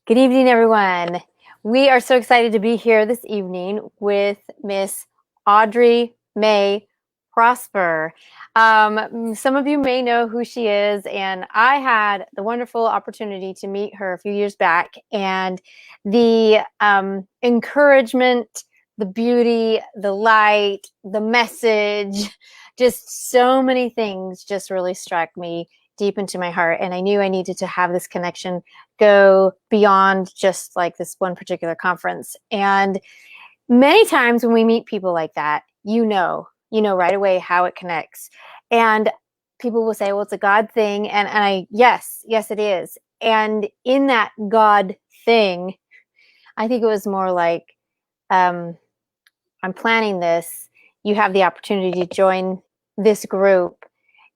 Good evening, everyone. We are so excited to be here this evening with Miss Audrey May Prosper. Some of you may know who she is, and I had the wonderful opportunity to meet her a few years back, and the encouragement, the beauty, the light, the message, just so many things just really struck me deep into my heart, and I knew I needed to have this connection go beyond just like this one particular conference. And many times when we meet people like that, you know right away how it connects. And people will say, well, it's a God thing. Yes, it is. And in that God thing, I think it was more like, um, I'm planning this. You have the opportunity to join this group,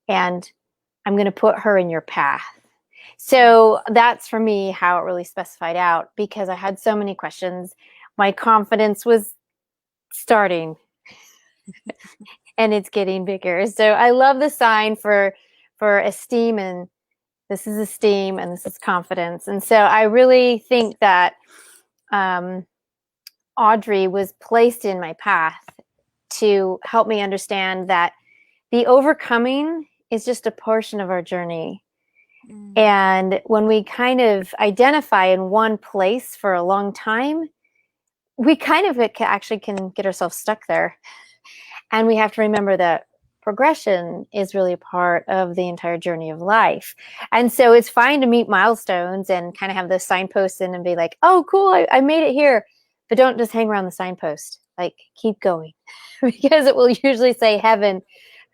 and I'm going to put her in your path. So that's for me how it really specified out, because I had so many questions. My confidence was starting and it's getting bigger. So I love the sign for esteem, and this is esteem and this is confidence. And so I really think that Audrey was placed in my path to help me understand that the overcoming is just a portion of our journey. And when we kind of identify in one place for a long time, we kind of actually can get ourselves stuck there. And we have to remember that progression is really a part of the entire journey of life. And so it's fine to meet milestones and kind of have those signposts in and be like, oh, cool, I made it here. But don't just hang around the signpost. Like, keep going, because it will usually say heaven,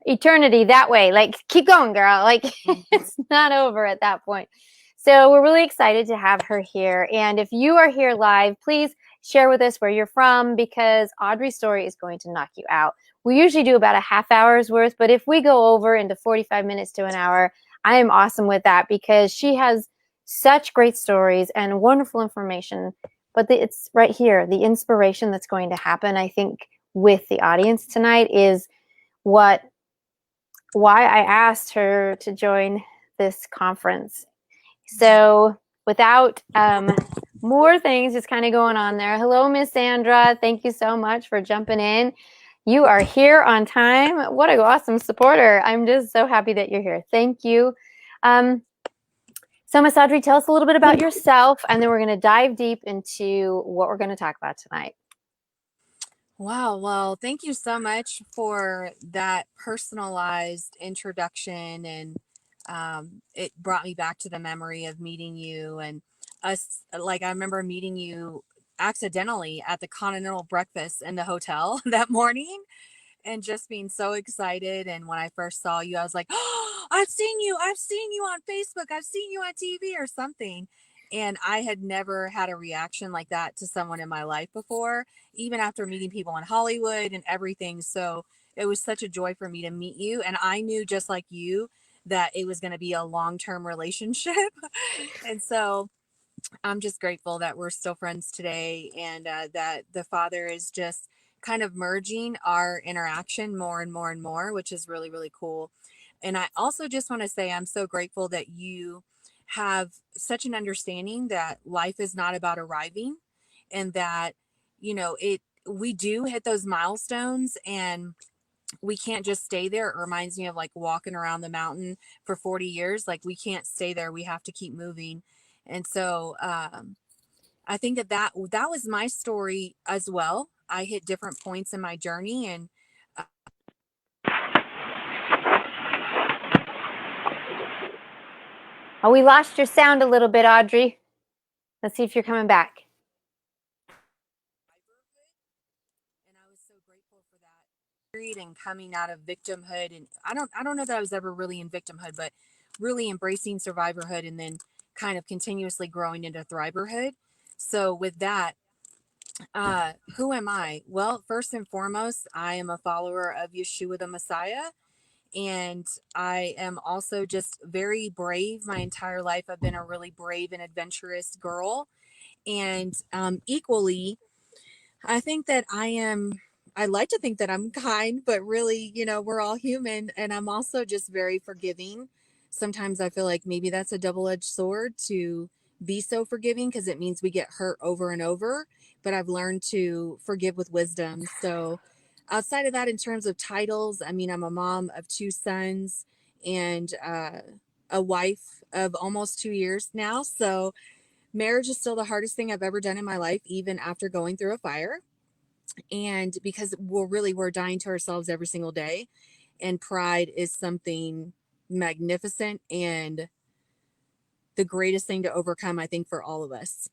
eternity that way. Like, keep going, girl. Like, it's not over at that point. So we're really excited to have her here. And if you are here live, please share with us where you're from, because Audrey's story is going to knock you out. We usually do about a half hour's worth, but if we go over into 45 minutes to an hour, I am awesome with that, because she has such great stories and wonderful information. But it's right here, the inspiration that's going to happen, I think, with the audience tonight is why I asked her to join this conference. So without more things just kind of going on there. Hello, Miss Sandra. Thank you so much for jumping in. You are here on time. What an awesome supporter. I'm just so happy that you're here. Thank you. So Miss Audrey, tell us a little bit about yourself, and then we're going to dive deep into what we're going to talk about tonight. Wow. Well, thank you so much for that personalized introduction. And it brought me back to the memory of meeting you and us. Like, I remember meeting you accidentally at the continental breakfast in the hotel that morning and just being so excited. And when I first saw you, I was like, oh, I've seen you on Facebook. I've seen you on TV or something. And I had never had a reaction like that to someone in my life before, even after meeting people in Hollywood and everything. So it was such a joy for me to meet you. And I knew, just like you, that it was going to be a long-term relationship. And so I'm just grateful that we're still friends today, and that the Father is just kind of merging our interaction more and more and more, which is really, really cool. And I also just want to say I'm so grateful that you have such an understanding that life is not about arriving, and that, we do hit those milestones, and we can't just stay there. It reminds me of like walking around the mountain for 40 years. Like, we can't stay there. We have to keep moving. And so I think that was my story as well. I hit different points in my journey, and Oh, we lost your sound a little bit, Audrey. Let's see if you're coming back. and I was so grateful for that period and coming out of victimhood. And I don't know that I was ever really in victimhood, but really embracing survivorhood, and then kind of continuously growing into thriverhood. So with that, who am I? Well, first and foremost, I am a follower of Yeshua the Messiah. And I am also just very brave. My entire life, I've been a really brave and adventurous girl. And equally, I think that I like to think that I'm kind, but really, we're all human. And I'm also just very forgiving. Sometimes I feel like maybe that's a double edged sword to be so forgiving because it means we get hurt over and over. But I've learned to forgive with wisdom. So outside of that, in terms of titles, I mean, I'm a mom of 2 sons and a wife of almost 2 years now. So marriage is still the hardest thing I've ever done in my life, even after going through a fire. And because we're dying to ourselves every single day. And pride is something magnificent and the greatest thing to overcome, I think, for all of us.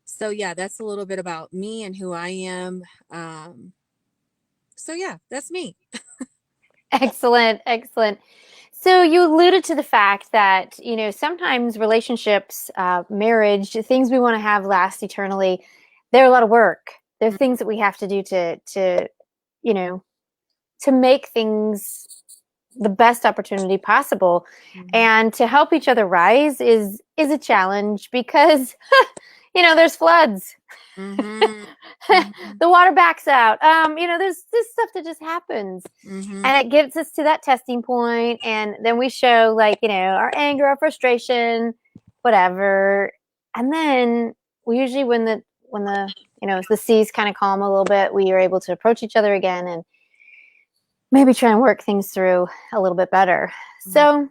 So yeah, that's a little bit about me and who I am. So yeah, that's me. Excellent, excellent. So you alluded to the fact that, sometimes relationships, marriage, things we want to have last eternally, they're a lot of work. They're things that we have to do you know, to make things the best opportunity possible. Mm-hmm. And to help each other rise is a challenge because there's floods. Mm-hmm. Mm-hmm. The water backs out. There's this stuff that just happens. Mm-hmm. And it gets us to that testing point, and then we show our anger, our frustration, whatever. And then we usually when the seas kind of calm a little bit, we are able to approach each other again and maybe try and work things through a little bit better. Mm-hmm. So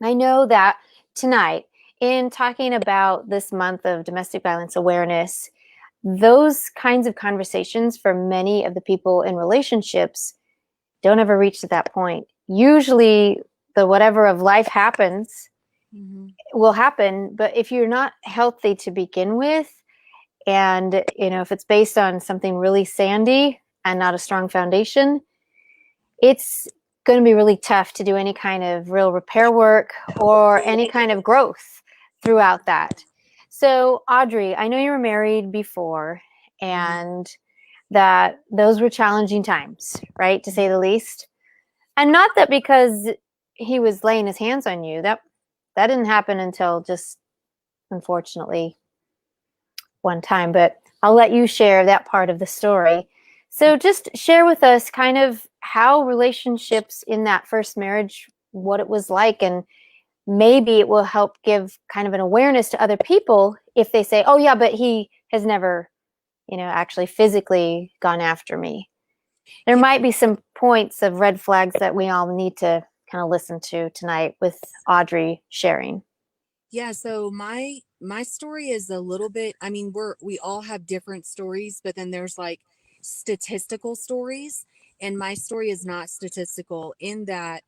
I know that tonight, in talking about this month of domestic violence awareness, those kinds of conversations for many of the people in relationships don't ever reach to that point. Usually the whatever of life happens Mm-hmm. will happen, but if you're not healthy to begin with, and if it's based on something really sandy and not a strong foundation, it's going to be really tough to do any kind of real repair work or any kind of growth throughout that. So Audrey, I know you were married before, and that those were challenging times, right, to say the least. And not that because he was laying his hands on you, that didn't happen until just, unfortunately, one time. But I'll let you share that part of the story. So just share with us kind of how relationships in that first marriage, what it was like, and maybe it will help give kind of an awareness to other people if they say, oh yeah, but he has never, actually physically gone after me. There might be some points of red flags that we all need to kind of listen to tonight with Audrey sharing. Yeah, so my story is a little bit, I mean, we all have different stories, but then there's like statistical stories, and my story is not statistical in that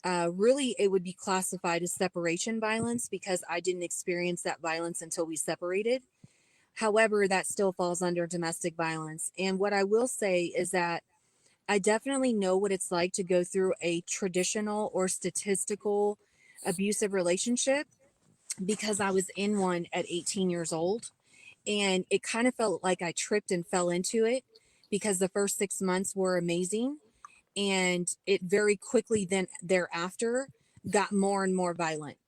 really it would be classified as separation violence because I didn't experience that violence until we separated. However, that still falls under domestic violence. And what I will say is that I definitely know what it's like to go through a traditional or statistical abusive relationship because I was in one at 18 years old. And it kind of felt like I tripped and fell into it because the first 6 months were amazing. And it very quickly then thereafter got more and more violent.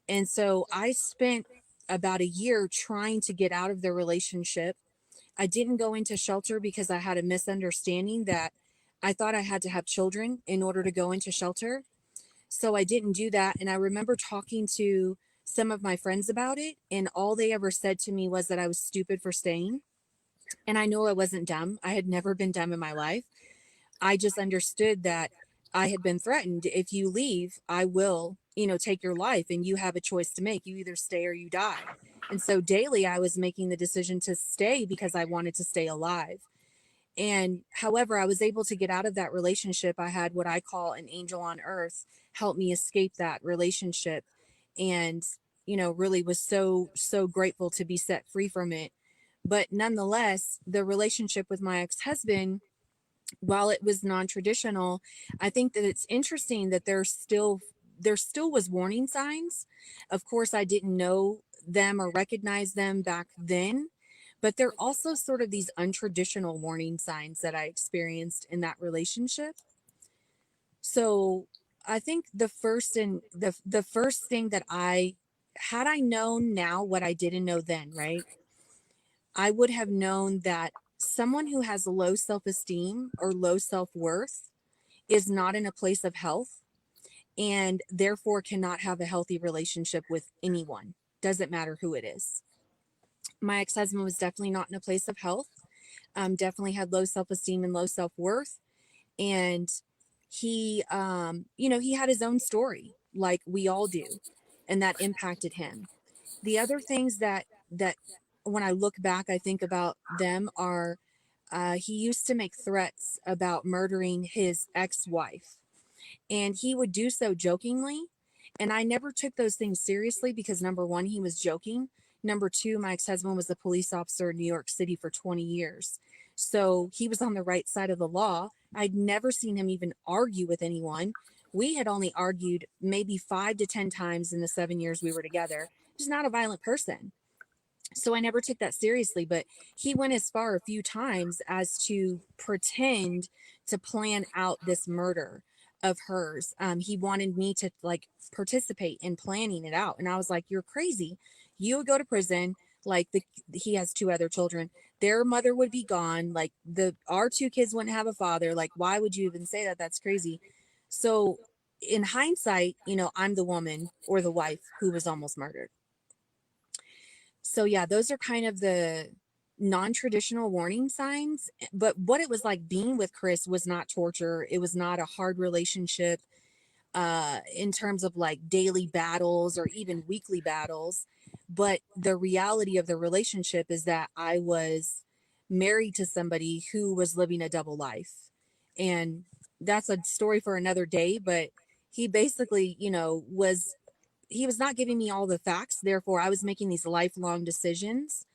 And so I spent about a year trying to get out of the relationship. I didn't go into shelter because I had a misunderstanding that I thought I had to have children in order to go into shelter. So I didn't do that. And I remember talking to some of my friends about it, and all they ever said to me was that I was stupid for staying. And I know I wasn't dumb. I had never been dumb in my life. I just understood that I had been threatened. If you leave, I will, take your life, and you have a choice to make. You either stay or you die. And so daily I was making the decision to stay because I wanted to stay alive. And however, I was able to get out of that relationship. I had what I call an angel on earth help me escape that relationship. And, really was so, so grateful to be set free from it. But nonetheless, the relationship with my ex-husband, while it was non-traditional, I think that it's interesting that there still was warning signs. Of course, I didn't know them or recognize them back then, but they're also sort of these untraditional warning signs that I experienced in that relationship. So I think the first thing that had I known now what I didn't know then, right? I would have known that someone who has low self-esteem or low self-worth is not in a place of health and therefore cannot have a healthy relationship with anyone. doesn't matter who it is. My ex-husband was definitely not in a place of health, definitely had low self-esteem and low self-worth. And he, he had his own story like we all do, and that impacted him. The other things that when I look back, I think about them are, he used to make threats about murdering his ex-wife, and he would do so jokingly. And I never took those things seriously because, number one, he was joking. Number two, my ex-husband was a police officer in New York City for 20 years. So he was on the right side of the law. I'd never seen him even argue with anyone. We had only argued maybe 5 to 10 times in the 7 years we were together. He's not a violent person. So I never took that seriously, but he went as far a few times as to pretend to plan out this murder of hers. He wanted me to like participate in planning it out. And I was like, you're crazy. You would go to prison. Like he has 2 other children. Their mother would be gone. Like our 2 kids wouldn't have a father. Like, why would you even say that? That's crazy. So in hindsight, I'm the woman or the wife who was almost murdered. So yeah, those are kind of the non-traditional warning signs. But what it was like being with Chris was not torture. It was not a hard relationship in terms of like daily battles or even weekly battles. But the reality of the relationship is that I was married to somebody who was living a double life. And that's a story for another day. But he basically, he was not giving me all the facts. Therefore, I was making these lifelong decisions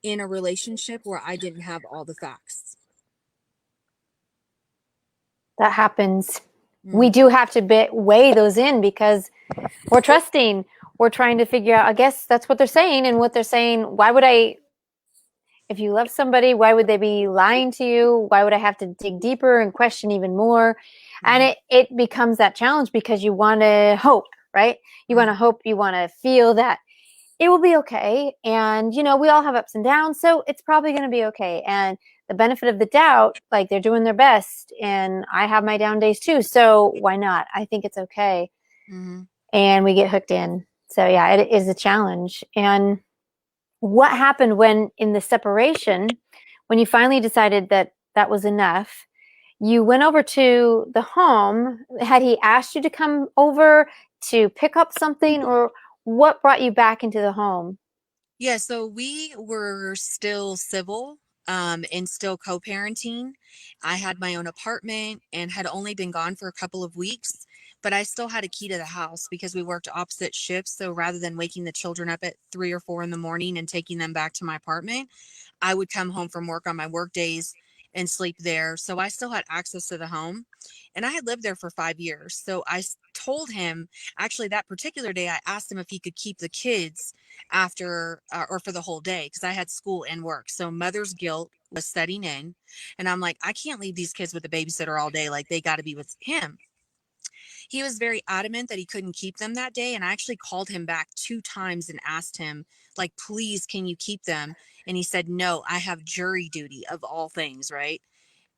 in a relationship where I didn't have all the facts. That happens. We do have to weigh those in because we're trusting. We're trying to figure out, I guess that's what they're saying. And what they're saying, why would if you love somebody, why would they be lying to you? Why would I have to dig deeper and question even more? And it becomes that challenge because you want to hope, right? You want to hope, you want to feel that it will be okay. And, we all have ups and downs, so it's probably going to be okay. And the benefit of the doubt, like they're doing their best. And I have my down days too. So why not? I think it's okay. And we get hooked in. So yeah, it is a challenge. And what happened when in the separation, when you finally decided that that was enough, you went over to the home? Had he asked you to come over to pick up something, or what brought you back into the home? Yeah, so we were still civil and still co-parenting. I had my own apartment and had only been gone for a couple of weeks, but I still had a key to the house because we worked opposite shifts. So rather than waking the children up at 3 or 4 in the morning and taking them back to my apartment, I would come home from work on my work days and sleep there. So I still had access to the home, and I had lived there for 5 years. So told him, actually that particular day, I asked him if he could keep the kids after or for the whole day because I had school and work. So mother's guilt was setting in, and I'm like, I can't leave these kids with a babysitter all day. Like they got to be with him. He was very adamant that he couldn't keep them that day, and I actually called him back 2 times and asked him, like, please, can you keep them? And he said, no, I have jury duty of all things, right?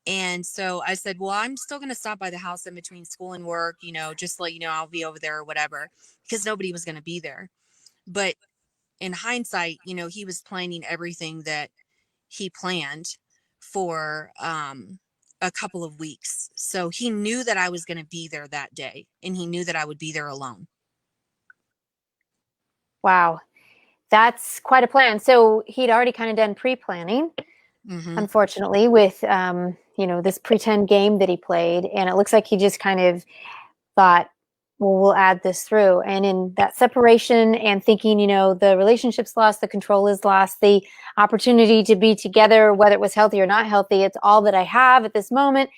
And so I said, well, I'm still going to stop by the house in between school and work, just to let you know I'll be over there or whatever, because nobody was going to be there. But in hindsight, he was planning everything that he planned for a couple of weeks. So he knew that I was going to be there that day, and he knew that I would be there alone. Wow. That's quite a plan. So he'd already kind of done pre-planning, unfortunately, with, this pretend game that he played. And it looks like he just kind of thought, well, we'll add this through. And in that separation and thinking, the relationship's lost, the control is lost, the opportunity to be together, whether it was healthy or not healthy, it's all that I have at this moment.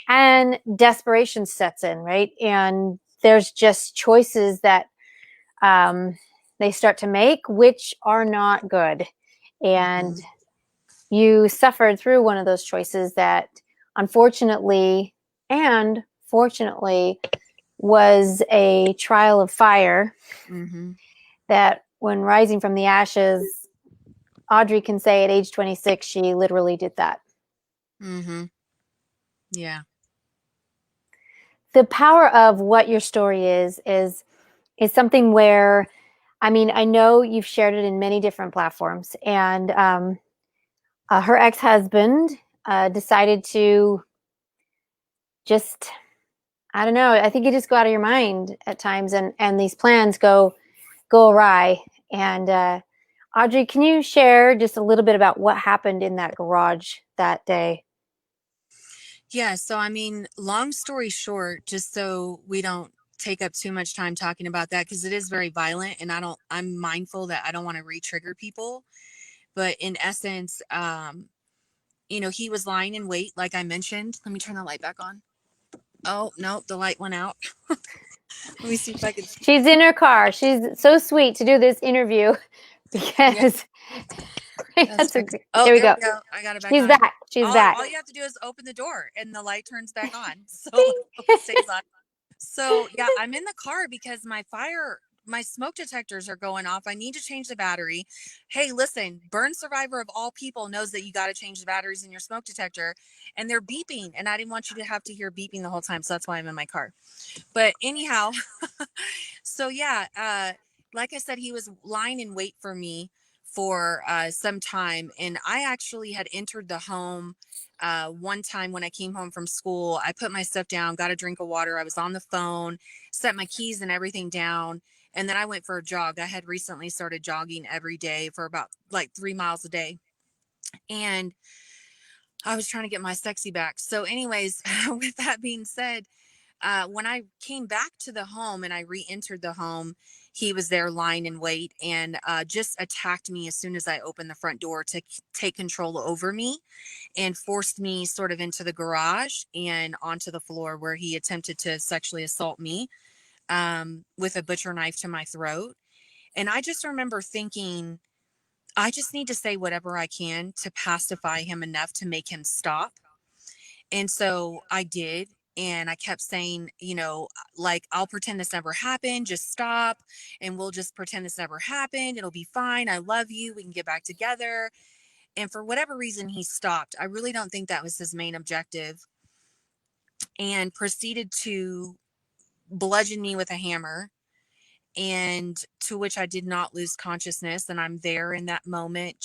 And desperation sets in, right? And there's just choices that they start to make, which are not good. And you suffered through one of those choices that unfortunately and fortunately was a trial of fire that when rising from the ashes, Audrey can say at age 26, she literally did that. Yeah. The power of what your story is something where I mean, I know you've shared it in many different platforms, and her ex-husband decided to just, I don't know. I think you just go out of your mind at times, and these plans go awry. And Audrey, can you share just a little bit about what happened in that garage that day? Yeah, so I mean, long story short, just so we don't take up too much time talking about that, because it is very violent, and I'm mindful that I don't want to re-trigger people. But in essence, he was lying in wait, like I mentioned. Let me turn the light back on. Oh, no, the light went out. Let me see if I can. She's in her car. She's so sweet to do this interview Yeah, because that's that's funny. okay. Oh, There we there go. we go. I got it back She's on. back. She's All back. you have to do is open the door and the light turns back on. So Bing. let's hope it stays on. So yeah, I'm in the car because my smoke detectors are going off. I need to change the battery. Hey, listen, burn survivor of all people knows that you got to change the batteries in your smoke detector, and they're beeping, and I didn't want you to have to hear beeping the whole time. So that's why I'm in my car. But anyhow, so yeah, like I said, he was lying in wait for me for some time, and I actually had entered the home one time when I came home from school. I put my stuff down, got a drink of water. I was on the phone, set my keys and everything down, and then I went for a jog. I had recently started jogging every day for about like 3 miles a day, and I was trying to get my sexy back. So, anyways, with that being said, when I came back to the home and I re-entered the home, he was there lying in wait and just attacked me as soon as I opened the front door to take control over me and forced me sort of into the garage and onto the floor, where he attempted to sexually assault me with a butcher knife to my throat. And I just remember thinking, I just need to say whatever I can to pacify him enough to make him stop. And so I did. And I kept saying, like, I'll pretend this never happened. Just stop. And we'll just pretend this never happened. It'll be fine. I love you. We can get back together. And for whatever reason, he stopped. I really don't think that was his main objective, and proceeded to bludgeon me with a hammer. And to which I did not lose consciousness. And I'm there in that moment.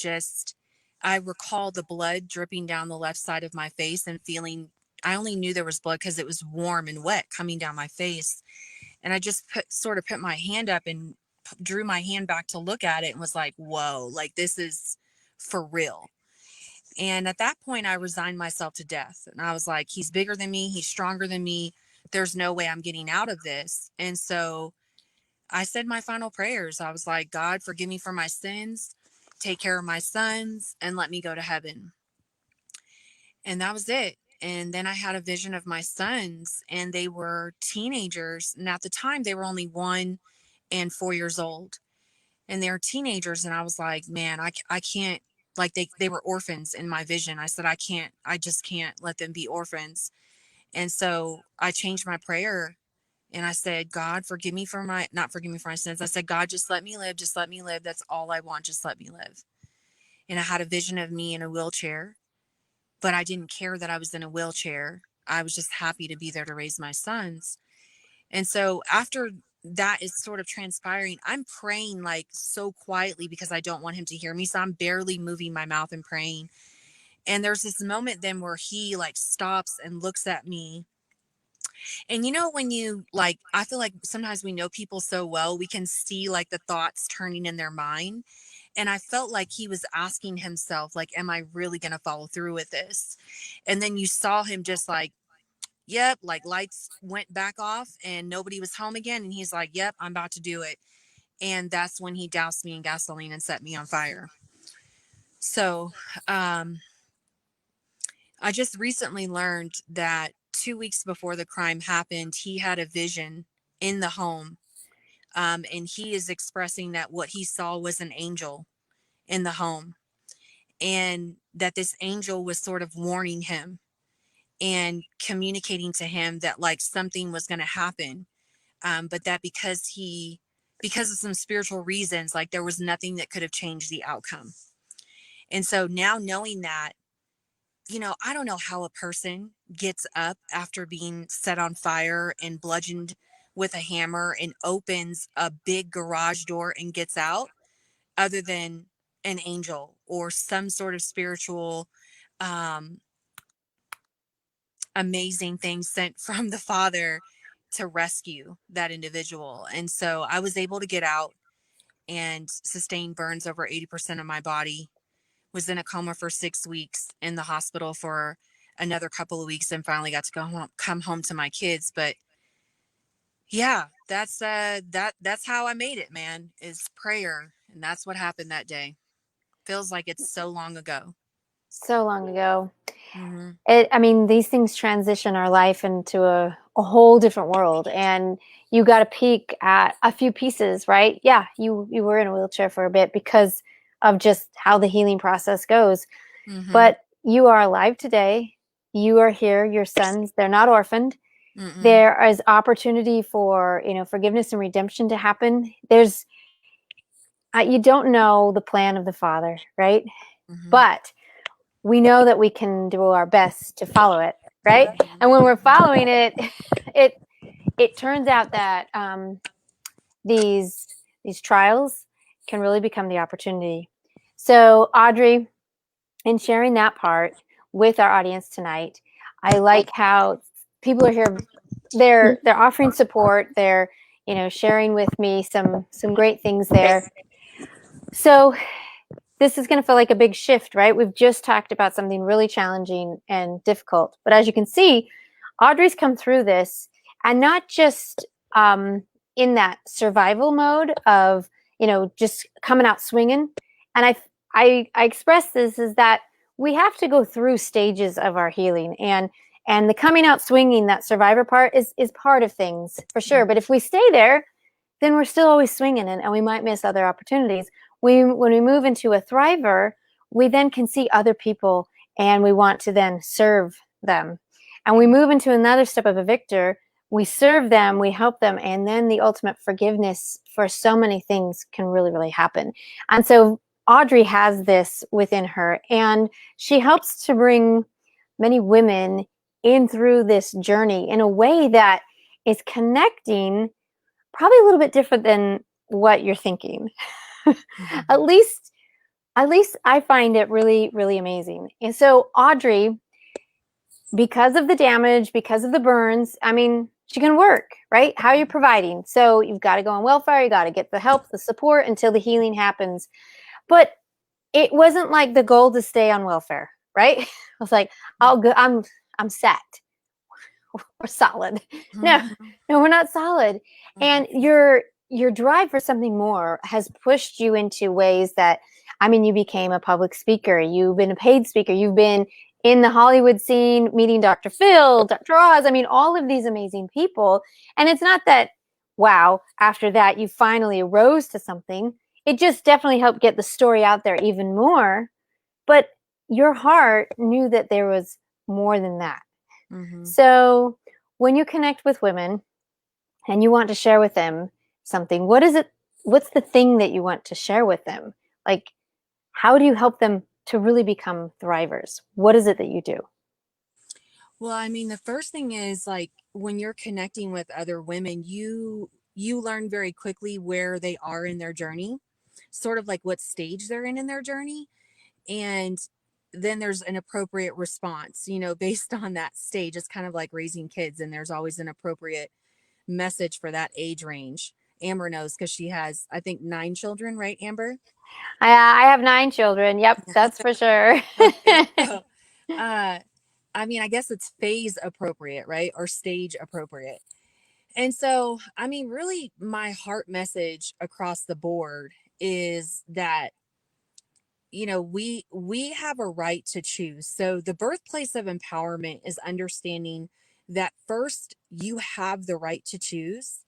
I recall the blood dripping down the left side of my face and feeling, I only knew there was blood because it was warm and wet coming down my face. And I just sort of put my hand up and drew my hand back to look at it and was like, whoa, like this is for real. And at that point, I resigned myself to death. And I was like, he's bigger than me. He's stronger than me. There's no way I'm getting out of this. And so I said my final prayers. I was like, God, forgive me for my sins, take care of my sons, and let me go to heaven. And that was it. And then I had a vision of my sons, and they were teenagers. And at the time, they were only 1 and 4 years old. And they were teenagers. And I was like, man, I can't, like, they were orphans in my vision. I said, I just can't let them be orphans. And so I changed my prayer. And I said, God, not forgive me for my sins. I said, God, just let me live. Just let me live. That's all I want. Just let me live. And I had a vision of me in a wheelchair, but I didn't care that I was in a wheelchair. I was just happy to be there to raise my sons. And so after that is sort of transpiring, I'm praying like so quietly because I don't want him to hear me. So I'm barely moving my mouth and praying. And there's this moment then where he like stops and looks at me. And when you like, I feel like sometimes we know people so well, we can see like the thoughts turning in their mind. And I felt like he was asking himself, like, am I really going to follow through with this? And then you saw him just like, yep, like lights went back off and nobody was home again. And he's like, yep, I'm about to do it. And that's when he doused me in gasoline and set me on fire. So, I just recently learned that 2 weeks before the crime happened, he had a vision in the home. And he is expressing that what he saw was an angel in the home, and that this angel was sort of warning him and communicating to him that like something was going to happen. But that because of some spiritual reasons, like there was nothing that could have changed the outcome. And so now knowing that, I don't know how a person gets up after being set on fire and bludgeoned with a hammer and opens a big garage door and gets out, other than an angel or some sort of spiritual, um, amazing thing sent from the Father to rescue that individual. And so I was able to get out and sustain burns over 80% of my body, was in a coma for 6 weeks, in the hospital for another couple of weeks, and finally got to come home to my kids. But yeah, that's how I made it, man, is prayer. And that's what happened that day. Feels like it's so long ago. So long ago. Mm-hmm. I mean, these things transition our life into a whole different world. And you got to peek at a few pieces, right? Yeah, you were in a wheelchair for a bit because of just how the healing process goes. Mm-hmm. But you are alive today. You are here. Your sons, they're not orphaned. Mm-mm. There is opportunity for, forgiveness and redemption to happen. There's, you don't know the plan of the Father, right? Mm-hmm. But we know that we can do our best to follow it, right? And when we're following it, it it turns out that these trials can really become the opportunity. So, Audrey, in sharing that part with our audience tonight, I like how people are here. They're offering support. They're sharing with me some great things there. So this is going to feel like a big shift, right? We've just talked about something really challenging and difficult. But as you can see, Audrey's come through this, and not just in that survival mode of, just coming out swinging. And I express this is that we have to go through stages of our healing, and the coming out swinging, that survivor part is part of things for sure. But if we stay there, then we're still always swinging, and we might miss other opportunities. When we move into a thriver, we then can see other people, and we want to then serve them. And we move into another step of a victor. We serve them, we help them, and then the ultimate forgiveness for so many things can really, really happen. And so Audrey has this within her, and she helps to bring many women in through this journey in a way that is connecting, probably a little bit different than what you're thinking. Mm-hmm. at least at least I find it really, really amazing. And so Audrey, because of the damage, because of the burns, I mean, she can work, right? How are you providing? So you've got to go on welfare, you got to get the help, the support until the healing happens. But it wasn't like the goal to stay on welfare, right? I was like, oh, good, I'm set. We're solid. No, Mm-hmm. no, we're not solid. And your drive for something more has pushed you into ways that, I mean, you became a public speaker, you've been a paid speaker, you've been in the Hollywood scene meeting Dr. Phill, Dr. Oz, I mean, all of these amazing people. And it's not that, wow, after that you finally arose to something. It just definitely helped get the story out there even more. But your heart knew that there was more than that. Mm-hmm. So when you connect with women and you want to share with them something, what is it? What's the thing that you want to share with them? Like, how do you help them to really become thrivers? What is it that you do? Well, I mean, the first thing is, like, when you're connecting with other women, you learn very quickly where they are in their journey, sort of like what stage they're in their journey, and then there's an appropriate response, based on that stage. It's kind of like raising kids, and there's always an appropriate message for that age range. Amber knows because she has, I think, 9 children, right, Amber? I have 9 children. Yep, that's for sure. Okay. So, uh, I mean, I guess it's phase appropriate, right? Or stage appropriate. And so, I mean, really, my heart message across the board is that, we have a right to choose. So the birthplace of empowerment is understanding that first you have the right to choose,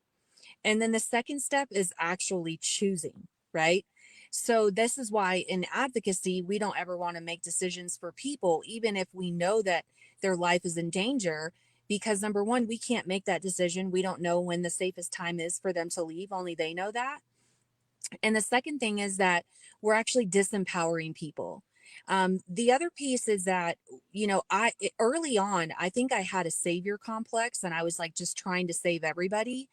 and then the second step is actually choosing, right? So this is why in advocacy, we don't ever want to make decisions for people, even if we know that their life is in danger, because number one, we can't make that decision. We don't know when the safest time is for them to leave. Only they know that. And the second thing is that we're actually disempowering people. The other piece is that, early on, I think I had a savior complex, and I was like just trying to save everybody.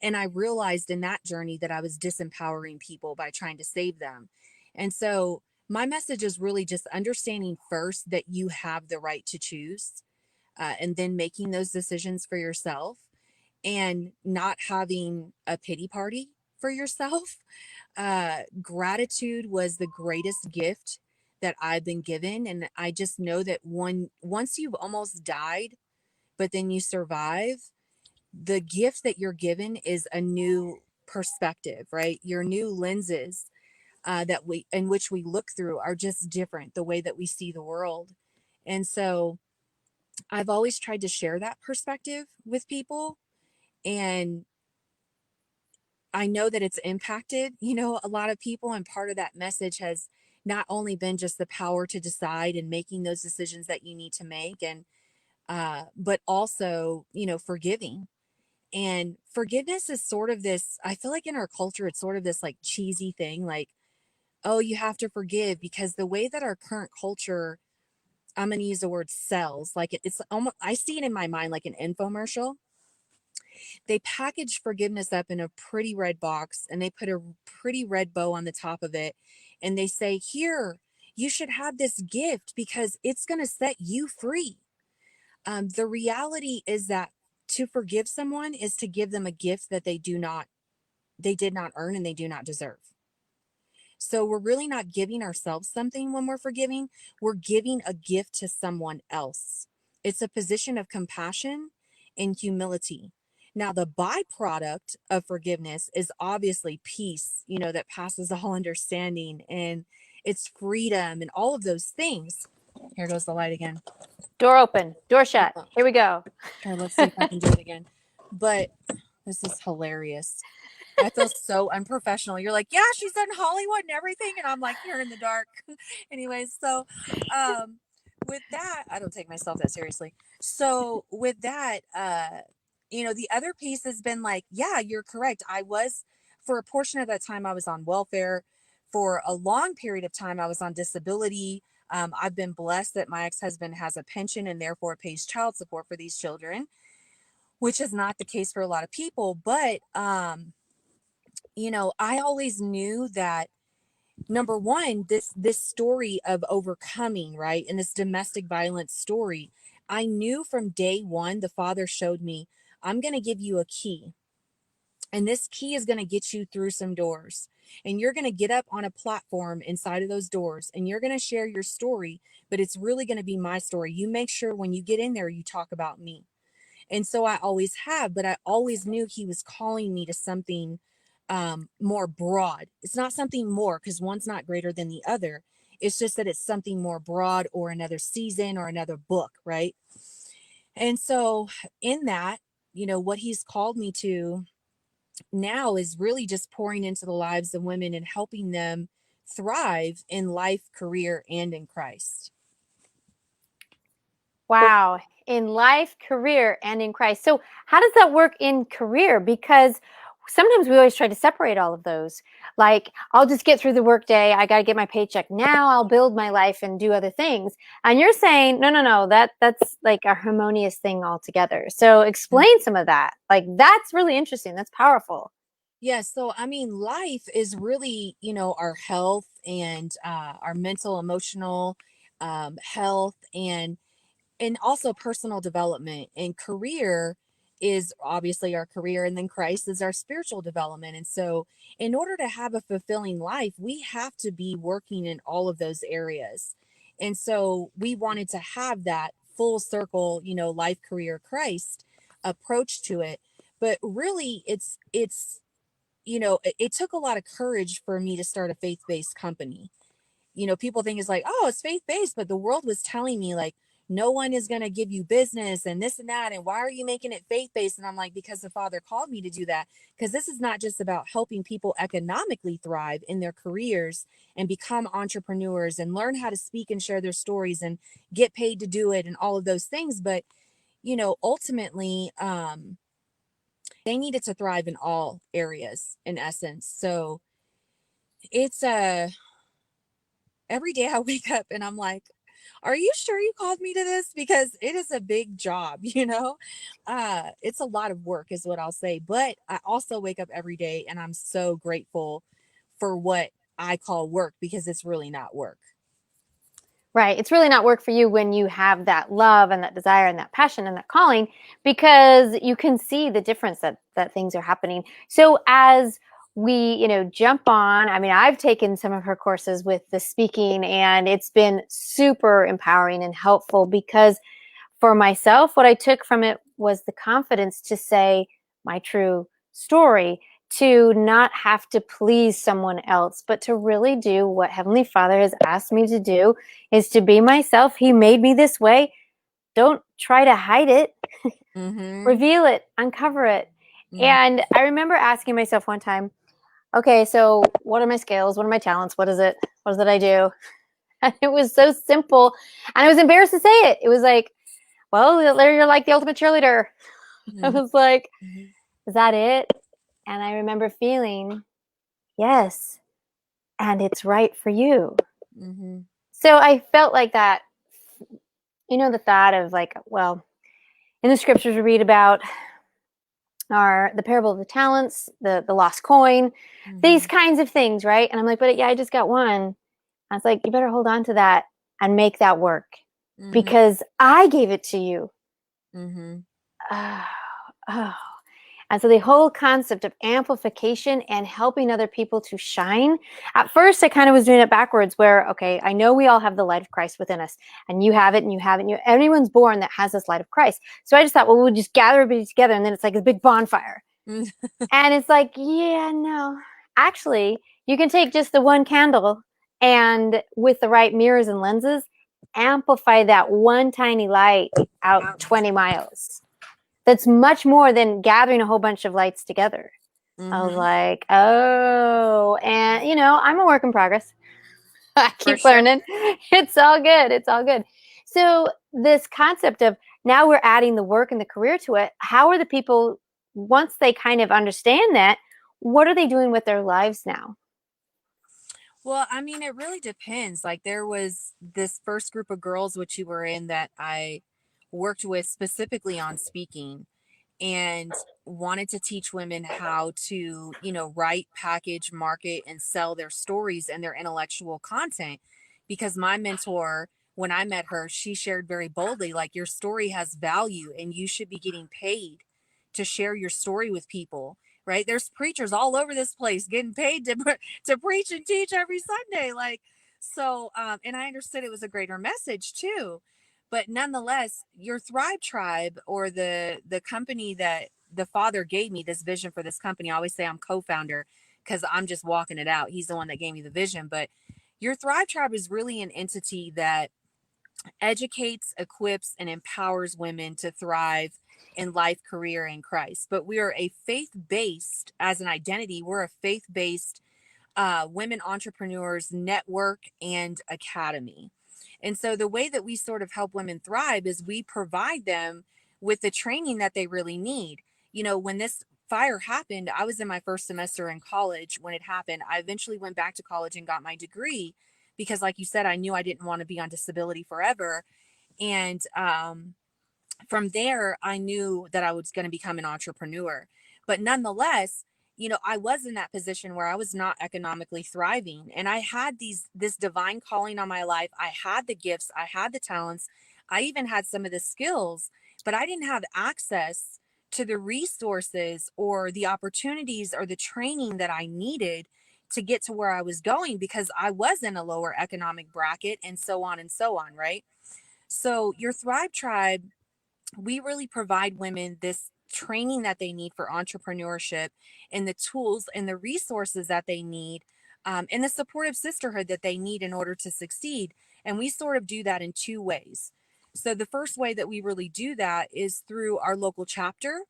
And I realized in that journey that I was disempowering people by trying to save them. And so my message is really just understanding first that you have the right to choose, and then making those decisions for yourself, and not having a pity party for yourself. Gratitude was the greatest gift that I've been given. And I just know that once you've almost died, but then you survive, the gift that you're given is a new perspective, right? Your new lenses, that we in which we look through are just different, the way that we see the world. And so I've always tried to share that perspective with people. And I know that it's impacted, a lot of people. And part of that message has not only been just the power to decide and making those decisions that you need to make, and but also, forgiving. And forgiveness is sort of this, I feel like in our culture, it's sort of this like cheesy thing, like, oh, you have to forgive, because the way that our current culture, I'm going to use the word sells, like it's almost, I see it in my mind like an infomercial. They package forgiveness up in a pretty red box, and they put a pretty red bow on the top of it. And they say, here, you should have this gift because it's going to set you free. The reality is that to forgive someone is to give them a gift that they did not earn and they do not deserve. So we're really not giving ourselves something when we're forgiving. We're giving a gift to someone else. It's a position of compassion and humility. Now, the byproduct of forgiveness is obviously peace, that passes all understanding, and it's freedom and all of those things. Here goes the light again. Door open, door shut. Here we go. Here, let's see if I can do it again. But this is hilarious. I feel so unprofessional. You're like, yeah, she's in Hollywood and everything. And I'm like here in the dark. Anyways, so with that, I don't take myself that seriously. So with that, the other piece has been like, yeah, you're correct. For a portion of that time, I was on welfare. For a long period of time, I was on disability. I've been blessed that my ex-husband has a pension and therefore pays child support for these children, which is not the case for a lot of people. But I always knew that, number one, this story of overcoming, right, and this domestic violence story, I knew from day one, the Father showed me, I'm going to give you a key, and this key is going to get you through some doors, and you're going to get up on a platform inside of those doors, and you're going to share your story, but it's really going to be my story. You make sure when you get in there, you talk about me. And so I always have, but I always knew he was calling me to something more broad. It's not something more, because one's not greater than the other. It's just that it's something more broad, or another season, or another book, right? And so in that, what he's called me to now is really just pouring into the lives of women and helping them thrive in life, career, and in Christ. Wow. In life, career, and in Christ. So how does that work in career? Because sometimes we always try to separate all of those. Like, I'll just get through the workday. I got to get my paycheck. Now I'll build my life and do other things. And you're saying, no, that's like a harmonious thing altogether. So explain some of that. Like, that's really interesting. That's powerful. Yeah, so I mean, life is really, our health, and our mental, emotional health, and also personal development. And career is obviously our career, and then Christ is our spiritual development. And so in order to have a fulfilling life, we have to be working in all of those areas. And so we wanted to have that full circle, life, career, Christ approach to it. But really, it took a lot of courage for me to start a faith-based company. People think it's like, oh, it's faith-based, but the world was telling me like, no one is going to give you business and this and that. And why are you making it faith-based? And I'm like, because the Father called me to do that. Because this is not just about helping people economically thrive in their careers and become entrepreneurs and learn how to speak and share their stories and get paid to do it and all of those things. But, ultimately, they needed to thrive in all areas in essence. So it's every day I wake up and I'm like, are you sure you called me to this? Because it is a big job, you know? It's a lot of work is what I'll say. But I also wake up every day and I'm so grateful for what I call work because it's really not work. Right. It's really not work for you when you have that love and that desire and that passion and that calling, because you can see the difference that things are happening. So as we, jump on, I mean, I've taken some of her courses with the speaking, and it's been super empowering and helpful, because for myself, what I took from it was the confidence to say my true story, to not have to please someone else, but to really do what Heavenly Father has asked me to do, is to be myself. He made me this way. Don't try to hide it. Mm-hmm. Reveal it, uncover it. Mm-hmm. And I remember asking myself one time, okay, so what are my skills? What are my talents? What is it? What is it I do? And it was so simple. And I was embarrassed to say it. It was like, well, you're like the ultimate cheerleader. I Mm-hmm. was like, Mm-hmm. is that it? And I remember feeling, yes, and it's right for you. Mm-hmm. So I felt like that, the thought of like, well, in the scriptures we read about are the parable of the talents, the lost coin, these Mm-hmm. kinds of things, right? And I'm like, but yeah, I just got one. I was like, you better hold on to that and make that work, Mm-hmm. because I gave it to you. Mm-hmm. Oh, oh. And so the whole concept of amplification and helping other people to shine, at first I kind of was doing it backwards, where, okay, I know we all have the light of Christ within us, and you have it and you have it. And everyone's born that has this light of Christ. So I just thought, well, we'll just gather everybody together, and then it's like a big bonfire. Mm-hmm. And it's like, yeah, no. Actually, you can take just the one candle, and with the right mirrors and lenses, amplify that one tiny light out 20 miles. That's much more than gathering a whole bunch of lights together. I was Mm-hmm. like, oh, and I'm a work in progress. I For keep sure. learning. It's all good. It's all good. So this concept of, now we're adding the work and the career to it. How are the people, once they kind of understand that, what are they doing with their lives now? Well, I mean, it really depends. Like, there was this first group of girls which you were in that I worked with specifically on speaking, and wanted to teach women how to, write, package, market, and sell their stories and their intellectual content. Because my mentor, when I met her, she shared very boldly, like, your story has value and you should be getting paid to share your story with people. Right? There's preachers all over this place getting paid to preach and teach every Sunday. Like, so, and I understood it was a greater message too, but nonetheless, your Thrive Tribe, or the company that the Father gave me, this vision for this company, I always say I'm co-founder because I'm just walking it out. He's the one that gave me the vision. But your Thrive Tribe is really an entity that educates, equips, and empowers women to thrive in life, career, and Christ. But we are a faith-based, as an identity, we're a faith-based women entrepreneurs network and academy. And so the way that we sort of help women thrive is we provide them with the training that they really need. When this fire happened, I was in my first semester in college when it happened. I eventually went back to college and got my degree because, like you said, I knew I didn't want to be on disability forever. And from there, I knew that I was going to become an entrepreneur. But nonetheless, I was in that position where I was not economically thriving. And I had this divine calling on my life. I had the gifts, I had the talents, I even had some of the skills, but I didn't have access to the resources or the opportunities or the training that I needed to get to where I was going, because I was in a lower economic bracket, and so on and so on, right? So your Thrive Tribe, we really provide women this training that they need for entrepreneurship, and the tools and the resources that they need, and the supportive sisterhood that they need in order to succeed. And we sort of do that in two ways. So the first way that we really do that is through our local chapter,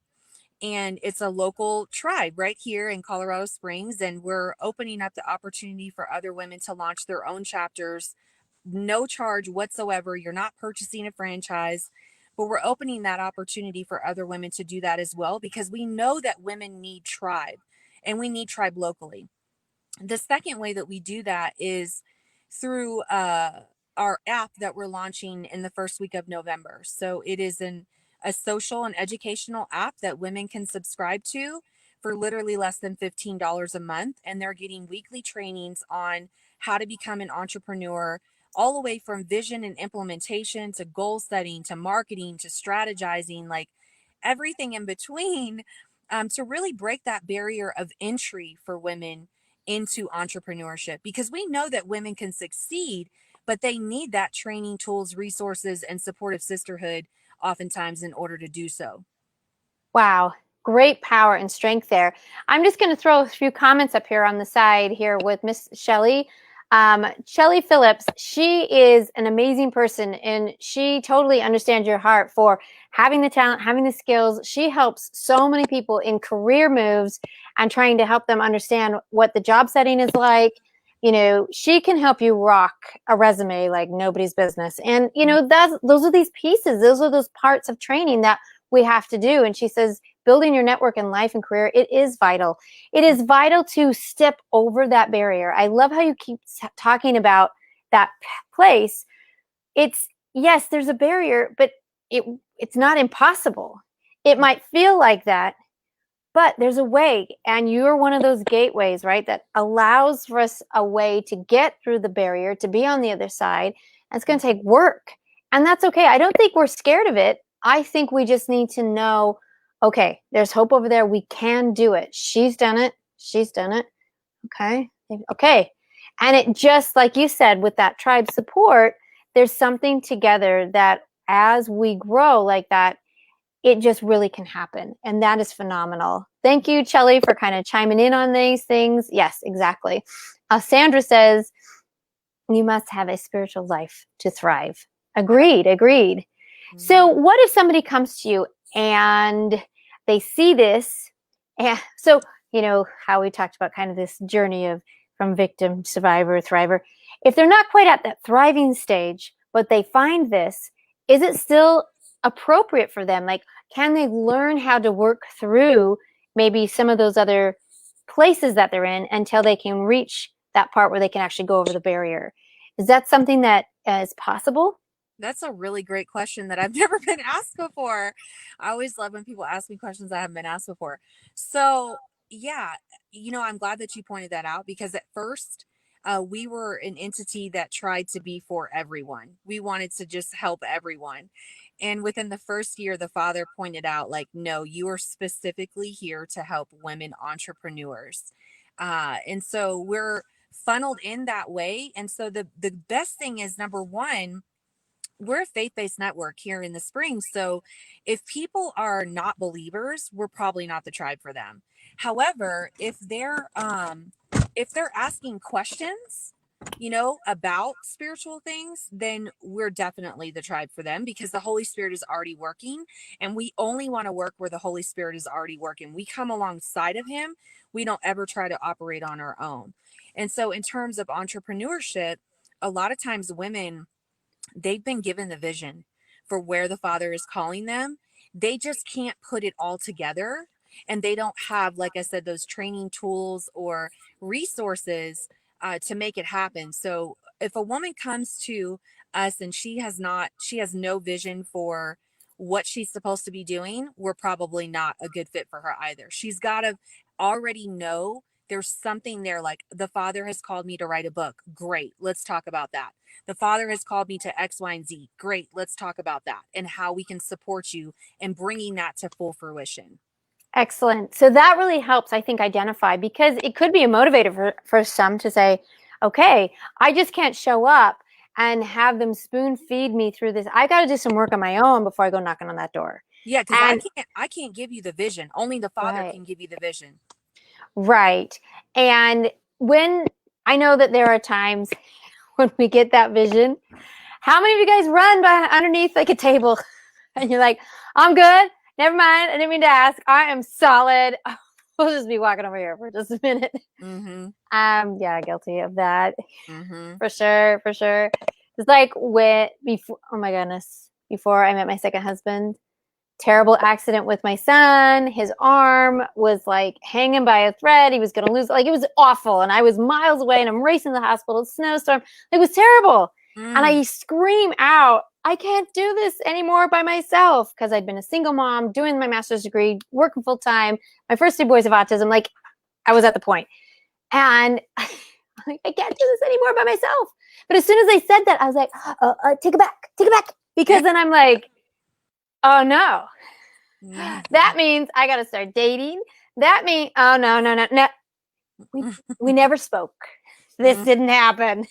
and it's a local tribe right here in Colorado Springs, and we're opening up the opportunity for other women to launch their own chapters, no charge whatsoever. You're not purchasing a franchise, but we're opening that opportunity for other women to do that as well, because we know that women need tribe, and we need tribe locally. The second way that we do that is through our app that we're launching in the first week of November. So it is a social and educational app that women can subscribe to for literally less than $15 a month. And they're getting weekly trainings on how to become an entrepreneur, all the way from vision and implementation to goal setting to marketing to strategizing, like everything in between, to really break that barrier of entry for women into entrepreneurship, because we know that women can succeed, but they need that training, tools, resources, and supportive sisterhood oftentimes in order to do so. Wow, great power and strength there. I'm just going to throw a few comments up here on the side here with Miss Shelley. Shelley Phillips, she is an amazing person, and she totally understands your heart for having the talent, having the skills. She helps so many people in career moves and trying to help them understand what the job setting is like. You know, she can help you rock a resume like nobody's business. And, you know, those are these pieces. Those are those parts of training that we have to do. And she says, building your network in life and career, it is vital. It is vital to step over that barrier. I love how you keep talking about that place. It's, yes, there's a barrier, but it's not impossible. It might feel like that, but there's a way, and you're one of those gateways, right, that allows for us a way to get through the barrier, to be on the other side. And it's going to take work, and that's okay. I don't think we're scared of it. I think we just need to know, okay, there's hope over there. We can do it. She's done it. She's done it. Okay. Okay. And it just, like you said, with that tribe support, there's something together that as we grow like that, it just really can happen. And that is phenomenal. Thank you, Chelly, for kind of chiming in on these things. Yes, exactly. Sandra says, you must have a spiritual life to thrive. Agreed, agreed. Mm-hmm. So what if somebody comes to you and they see this? And so, you know, how we talked about kind of this journey of from victim, survivor, thriver. If they're not quite at that thriving stage, but they find this, is it still appropriate for them? Like, can they learn how to work through maybe some of those other places that they're in until they can reach that part where they can actually go over the barrier? Is that something that is possible? That's a really great question that I've never been asked before. I always love when people ask me questions that haven't been asked before. So yeah, you know, I'm glad that you pointed that out, because at first we were an entity that tried to be for everyone. We wanted to just help everyone. And within the first year, the father pointed out, like, no, you are specifically here to help women entrepreneurs. And so we're funneled in that way. And so the best thing is, number one, we're a faith-based network here in the Springs. So if people are not believers, we're probably not the tribe for them. However, if they're asking questions, you know, about spiritual things, then we're definitely the tribe for them, because the Holy Spirit is already working, and we only want to work where the Holy Spirit is already working. We come alongside of him. We don't ever try to operate on our own. And so in terms of entrepreneurship, a lot of times women, they've been given the vision for where the Father is calling them. They just can't put it all together. And they don't have, like I said, those training tools or resources to make it happen. So if a woman comes to us and she has no vision for what she's supposed to be doing, we're probably not a good fit for her either. She's got to already know there's something there, like, the Father has called me to write a book. Great. Let's talk about that. The Father has called me to X, Y, and Z. Great. Let's talk about that and how we can support you in bringing that to full fruition. Excellent. So that really helps, I think, identify, because it could be a motivator for some to say, okay, I just can't show up and have them spoon feed me through this. I got to do some work on my own before I go knocking on that door. Yeah, because I can't give you the vision. Only the Father can give you the vision. Right. And when I know that there are times when we get that vision, how many of you guys run by underneath like a table and you're like, I'm good. Never mind. I didn't mean to ask. I am solid. We'll just be walking over here for just a minute. Mm-hmm. Yeah, guilty of that. Mm-hmm. For sure. For sure. It's like before, oh my goodness, before I met my second husband, terrible accident with my son. His arm was like hanging by a thread. He was going to lose, like, it was awful. And I was miles away and I'm racing to the hospital. Snowstorm. It was terrible. And Mm. I scream out, I can't do this anymore by myself, because I'd been a single mom, doing my master's degree, working full time. My first 2 boys have autism. Like, I was at the point. And I'm like, I can't do this anymore by myself. But as soon as I said that, I was like, take it back, take it back. Because then I'm like, oh no, that means I got to start dating. That means, oh no, no, no, no. We never spoke. This didn't happen.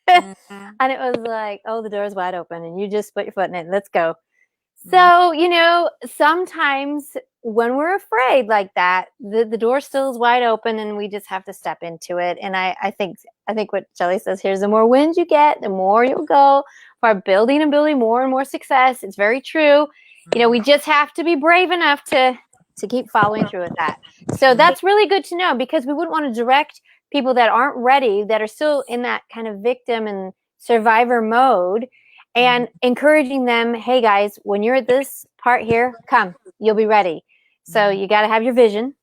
And it was like, oh, the door's wide open and you just put your foot in it. Let's go. So, sometimes when we're afraid like that, the door still is wide open and we just have to step into it. And I think what Shelley says here is the more wins you get, the more you'll go for building and building more and more success. It's very true. We just have to be brave enough to keep following through with that. So that's really good to know, because we wouldn't want to direct people that aren't ready, that are still in that kind of victim and survivor mode, and encouraging them, hey guys, when you're at this part here, come, you'll be ready. So you got to have your vision.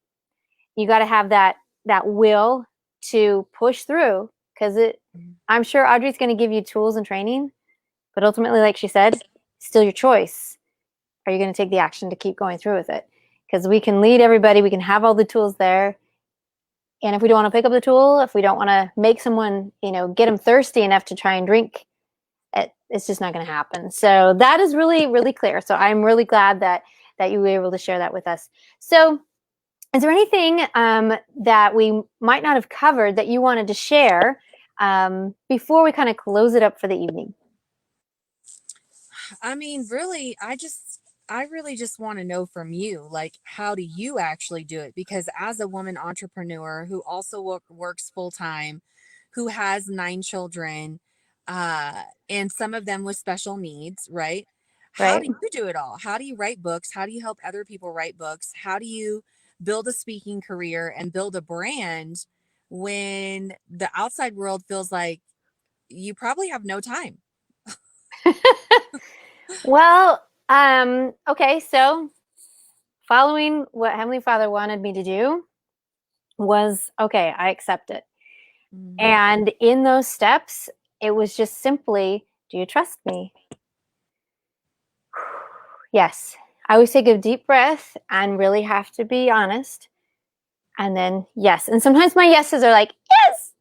You got to have that will to push through, because I'm sure Audrey's going to give you tools and training, but ultimately, like she said, still your choice. Are you going to take the action to keep going through with it? Because we can lead everybody, we can have all the tools there. And if we don't want to pick up the tool, if we don't want to make someone, get them thirsty enough to try and drink, it's just not going to happen. So that is really, really clear. So I'm really glad that you were able to share that with us. So is there anything that we might not have covered that you wanted to share before we kind of close it up for the evening? I mean, really, I really just want to know from you, like, how do you actually do it? Because as a woman entrepreneur who also works full time, who has 9 children, and some of them with special needs, right? How Right? do you do it all? How do you write books? How do you help other people write books? How do you build a speaking career and build a brand when the outside world feels like you probably have no time? Well, okay, so following what Heavenly Father wanted me to do was, okay, I accept it. And in those steps, it was just simply, do you trust me? Yes. I always take a deep breath and really have to be honest. And then yes. And sometimes my yeses are like, yes.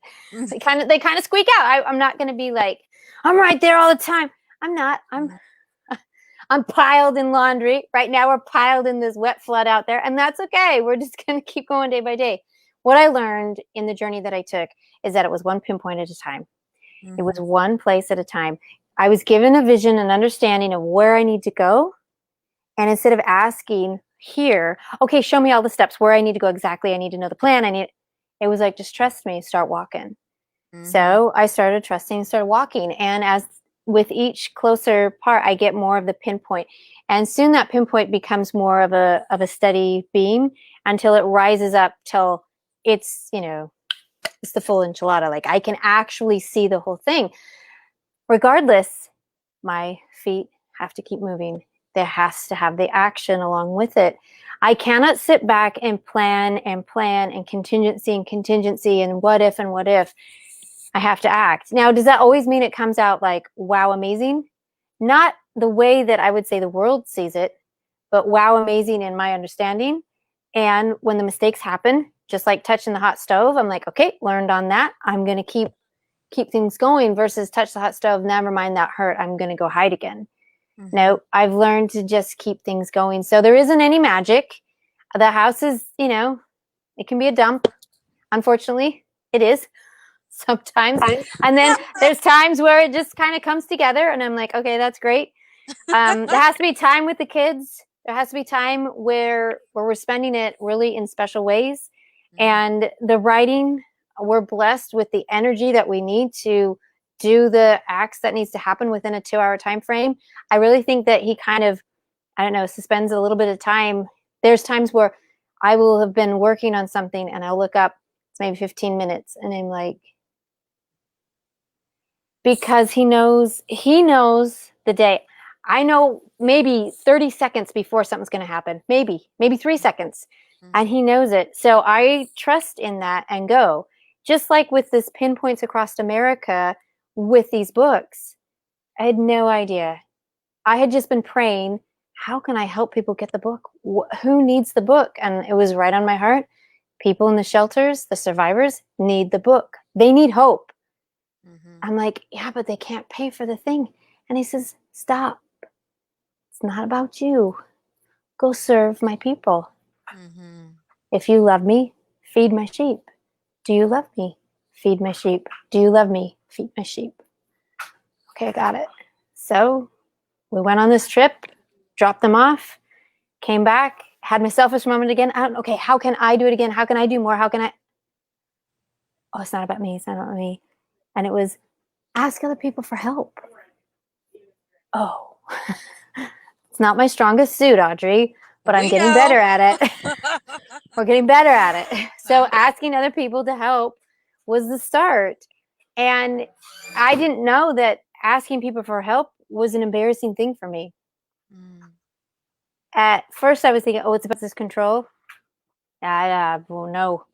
They kind of squeak out. I'm not going to be like, I'm right there all the time. I'm not. I'm piled in laundry. Right now we're piled in this wet flood out there, and that's okay. We're just going to keep going day by day. What I learned in the journey that I took is that it was one pinpoint at a time. It was one place at a time. I was given a vision and understanding of where I need to go. And instead of asking here, okay, show me all the steps where I need to go exactly. I need to know the plan. It was like, just trust me, start walking. So I started trusting, started walking. And as with each closer part, I get more of the pinpoint. And soon that pinpoint becomes more of a steady beam until it rises up till it's, it's the full enchilada. Like, I can actually see the whole thing. Regardless, my feet have to keep moving. There has to have the action along with it. I cannot sit back and plan and contingency and what if and what if. I have to act. Now, does that always mean it comes out like, wow, amazing? Not the way that I would say the world sees it, but wow, amazing in my understanding. And when the mistakes happen, just like touching the hot stove, I'm like, okay, learned on that. I'm going to keep things going versus touch the hot stove. Never mind, that hurt. I'm going to go hide again. No, I've learned to just keep things going. So there isn't any magic. The house is, it can be a dump. Unfortunately, it is sometimes. And then there's times where it just kind of comes together and I'm like, okay, that's great. There has to be time with the kids. There has to be time where we're spending it really in special ways. And the writing, we're blessed with the energy that we need to do the acts that needs to happen within a 2-hour time frame. I really think that he kind of, I don't know, suspends a little bit of time. There's times where I will have been working on something and I'll look up, it's maybe 15 minutes and I'm like, because he knows the day. I know maybe 30 seconds before something's going to happen, maybe 3 seconds, and he knows it. So I trust in that and go. Just like with this Pinpoints Across America with these books, I had no idea. I had just been praying, how can I help people get the book? Who needs the book? And it was right on my heart. People in the shelters, the survivors, need the book. They need hope. Mm-hmm. I'm like, yeah, but they can't pay for the thing. And he says, stop. It's not about you. Go serve my people. Mm-hmm. If you love me, feed my sheep. Do you love me? Feed my sheep. Do you love me? Feed my sheep. Okay, I got it. So we went on this trip, dropped them off, came back, had my selfish moment again. Okay, how can I do it again? How can I do more? How can I? Oh, it's not about me. It's not about me. And it was ask other people for help. Oh, it's not my strongest suit, Audrey, but I'm We getting know. better at it. We're getting better at it. So asking other people to help was the start. And I didn't know that asking people for help was an embarrassing thing for me. Mm. At first, I was thinking, oh, it's about this control. Well, no,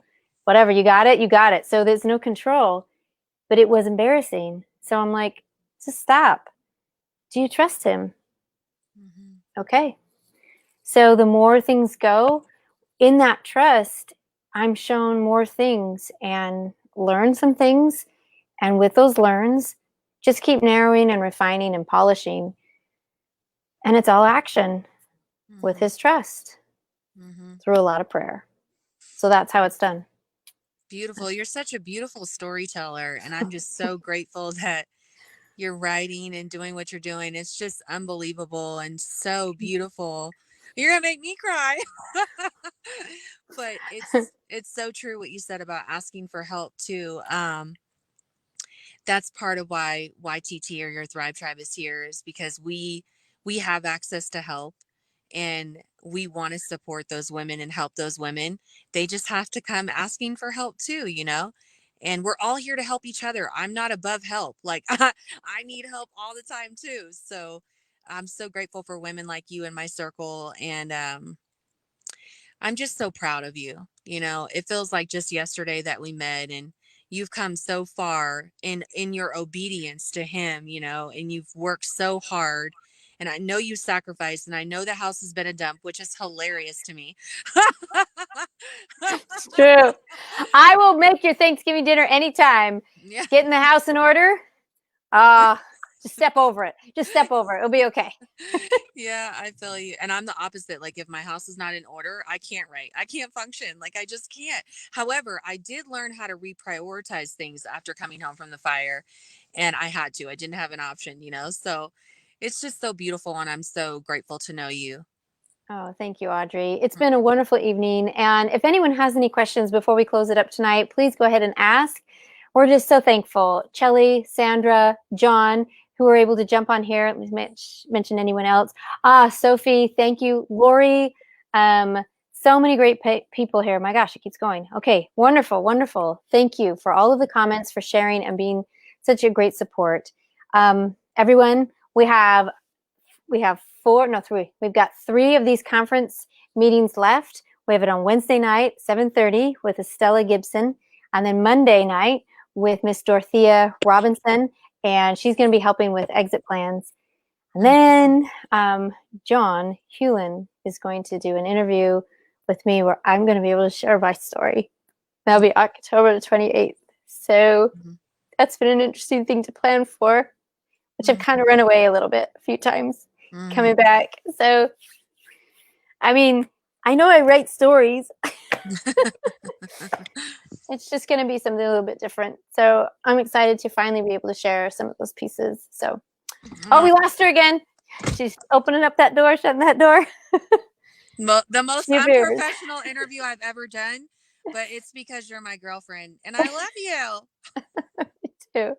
whatever, you got it, you got it. So there's no control, but it was embarrassing. So I'm like, just stop. Do you trust him? Mm-hmm. Okay. So the more things go in that trust, I'm shown more things and learn some things. And with those learns, just keep narrowing and refining and polishing. And it's all action with Mm-hmm. his trust Mm-hmm. through a lot of prayer. So that's how it's done. Beautiful. You're such a beautiful storyteller. And I'm just so grateful that you're writing and doing what you're doing. It's just unbelievable and so beautiful. You're gonna make me cry. But it's so true what you said about asking for help too. That's part of why YTT or your Thrive Tribe is here, is because we have access to help, and we want to support those women and help those women. They just have to come asking for help too, you know? And we're all here to help each other. I'm not above help. Like I need help all the time too. So I'm so grateful for women like you in my circle. And I'm just so proud of you. You know, it feels like just yesterday that we met, and you've come so far in your obedience to him, you know, and you've worked so hard. And I know you sacrificed, and I know the house has been a dump, which is hilarious to me. It's true. I will make your Thanksgiving dinner anytime. Yeah. Getting the house in order. Uh, just step over it. Just step over it. It'll be okay. Yeah, I feel you. And I'm the opposite. Like if my house is not in order, I can't write. I can't function. Like I just can't. However, I did learn how to reprioritize things after coming home from the fire, and I had to. I didn't have an option, you know. So it's just so beautiful, and I'm so grateful to know you. Oh, thank you, Audrey. It's been a wonderful evening. And if anyone has any questions before we close it up tonight, please go ahead and ask. We're just so thankful. Chelly, Sandra, John, who were able to jump on here. Let me mention anyone else. Sophie, thank you. Lori, so many great people here. My gosh, it keeps going. Okay, wonderful, wonderful. Thank you for all of the comments, for sharing and being such a great support. Everyone, we have four, no, three. We've got 3 of these conference meetings left. We have it on Wednesday night, 7:30 with Estella Gibson, and then Monday night with Miss Dorothea Robinson, and she's going to be helping with exit plans. And then John Hewlin is going to do an interview with me where I'm going to be able to share my story. That'll be October the 28th. So that's been an interesting thing to plan for, which I've kind of run away a little bit a few times coming back. So, I mean, I know I write stories. It's just going to be something a little bit different. So I'm excited to finally be able to share some of those pieces. So, oh, we lost her again. She's opening up that door, shutting that door. The most unprofessional interview I've ever done, but it's because you're my girlfriend and I love you. Me too.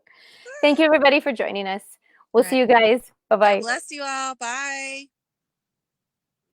Thank you, everybody, for joining us. We'll see you guys. Bye-bye. God bless you all. Bye.